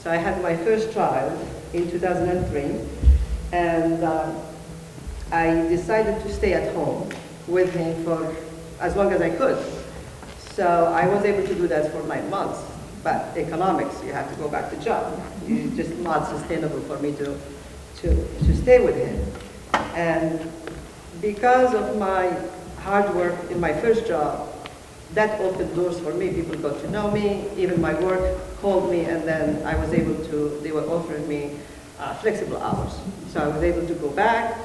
So I had my first child in 2003, and I decided to stay at home with him for as long as I could. So I was able to do that for 9 months. But economics, you have to go back to job. It's just not sustainable for me to stay with him. And because of my hard work in my first job, that opened doors for me. People got to know me. Even my work called me, and then I was able to, they were offering me flexible hours. So I was able to go back,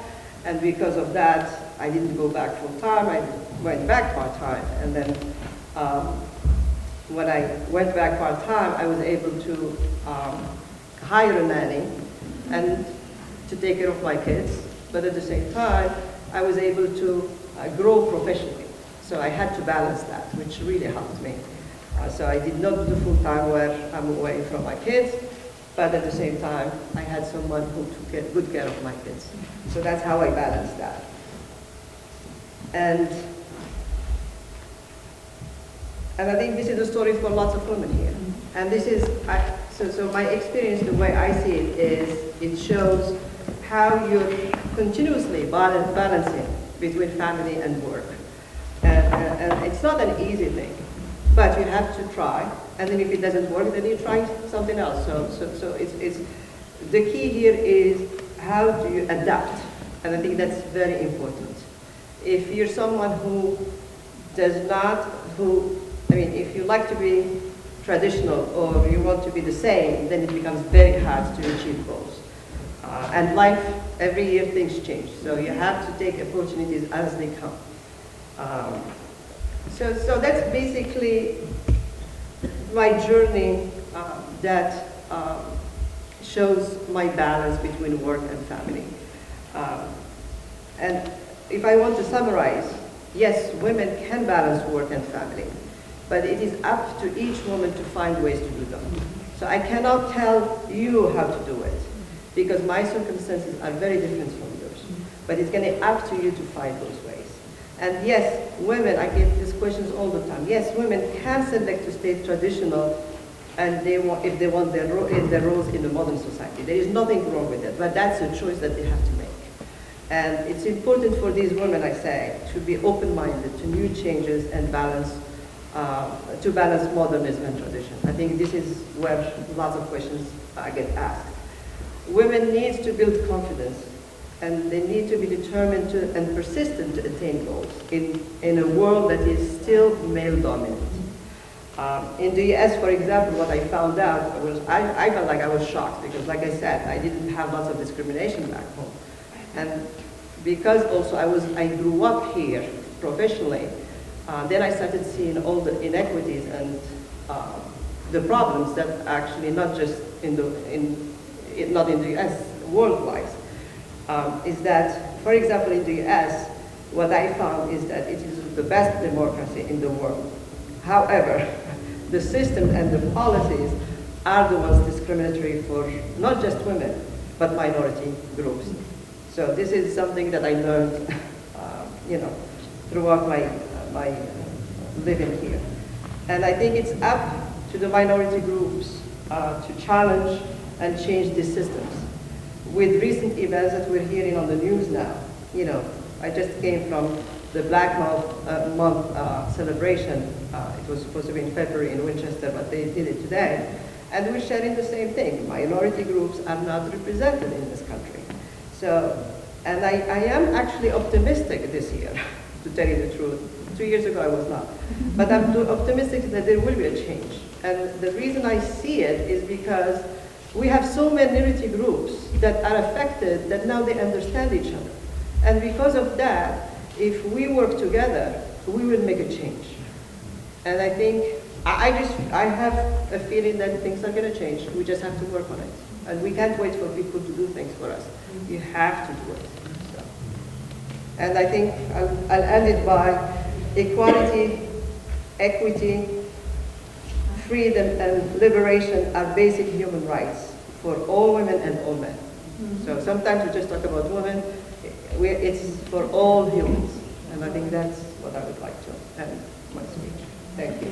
and because of that, I didn't go back full time. I went back part time, and then when I went back part time, I was able to hire a nanny and to take care of my kids. But at the same time, I was able to grow professionally. So I had to balance that, which really helped me. So I did not do full time where I'm away from my kids, but at the same time, I had someone who took good care of my kids. So that's how I balanced that. And I think this is a story for lots of women here. And this is, so my experience, the way I see it is, it shows how you're continuously balancing between family and work. And it's not an easy thing, but you have to try. And then if it doesn't work, then you try something else. So it's the key here is how do you adapt? And I think that's very important. If you're someone who does not, if you like to be traditional or you want to be the same, then it becomes very hard to achieve goals. And life, every year things change. So you have to take opportunities as they come. So that's basically my journey that shows my balance between work and family. And if I want to summarize, yes, women can balance work and family, but it is up to each woman to find ways to do them. So I cannot tell you how to do it, because my circumstances are very different from yours. But it's going to be up to you to find those ways. And yes, women, I get these questions all the time. Yes, women can select to stay traditional, and if they want their roles in the modern society. There is nothing wrong with that, but that's a choice that they have to make. And it's important for these women, I say, to be open-minded to new changes and to balance modernism and tradition. I think this is where lots of questions get asked. Women need to build confidence, and they need to be determined and persistent to attain goals in a world that is still male-dominant. In the US, for example, what I found out was, I felt like I was shocked because, like I said, I didn't have lots of discrimination back home. And because also I grew up here professionally, then I started seeing all the inequities and the problems that actually not just not in the US, worldwide, is that, for example, in the US, what I found is that it is the best democracy in the world. However, the system and the policies are the ones discriminatory for not just women, but minority groups. So this is something that I learned, throughout my living here. And I think it's up to the minority groups to challenge and change these systems. With recent events that we're hearing on the news now, I just came from the Black Month celebration. It was supposed to be in February in Winchester, but they did it today. And we're sharing the same thing. Minority groups are not represented in this country. So, and I am actually optimistic this year, to tell you the truth. 2 years ago I was not. But I'm optimistic that there will be a change. And the reason I see it is because we have so many minority groups that are affected that now they understand each other. And because of that, if we work together, we will make a change. And I think, I have a feeling that things are going to change. We just have to work on it. And we can't wait for people to do things for us. You have to do it. So. And I think I'll end it by equality, equity, freedom, and liberation are basic human rights for all women and all men. Mm-hmm. So sometimes we just talk about women. It's for all humans. And I think that's what I would like to end my speech. Thank you.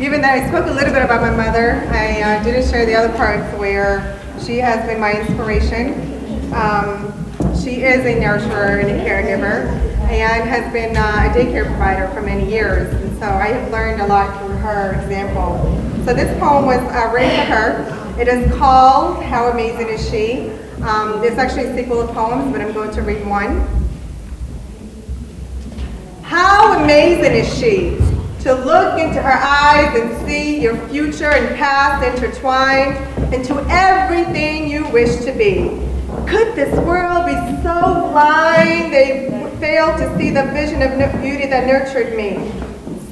Even though I spoke a little bit about my mother, I didn't share the other parts where she has been my inspiration. She is a nurturer and a caregiver and has been a daycare provider for many years. And so I have learned a lot through her example. So this poem was written for her. It is called How Amazing Is She? It's actually a sequel of poems, but I'm going to read one. How amazing is she to look into her eyes and see your future and past intertwined into everything you wish to be. Could this world be so blind they fail to see the vision of beauty that nurtured me?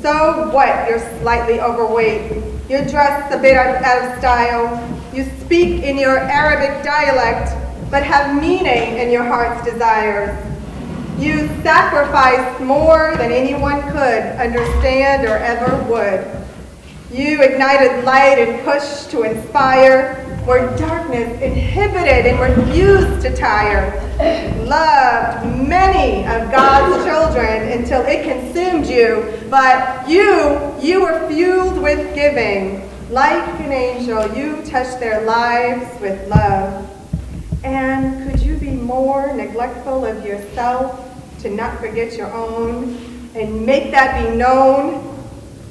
So what, you're slightly overweight, you're dressed a bit out of style, you speak in your Arabic dialect, but have meaning in your heart's desires. You sacrificed more than anyone could understand or ever would. You ignited light and pushed to inspire, where darkness inhibited and refused to tire. Loved many of God's children until it consumed you, but you were fueled with giving. Like an angel, you touched their lives with love. And could you be more neglectful of yourself to not forget your own and make that be known?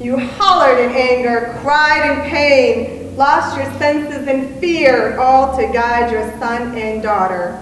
You hollered in anger, cried in pain, lost your senses in fear, all to guide your son and daughter.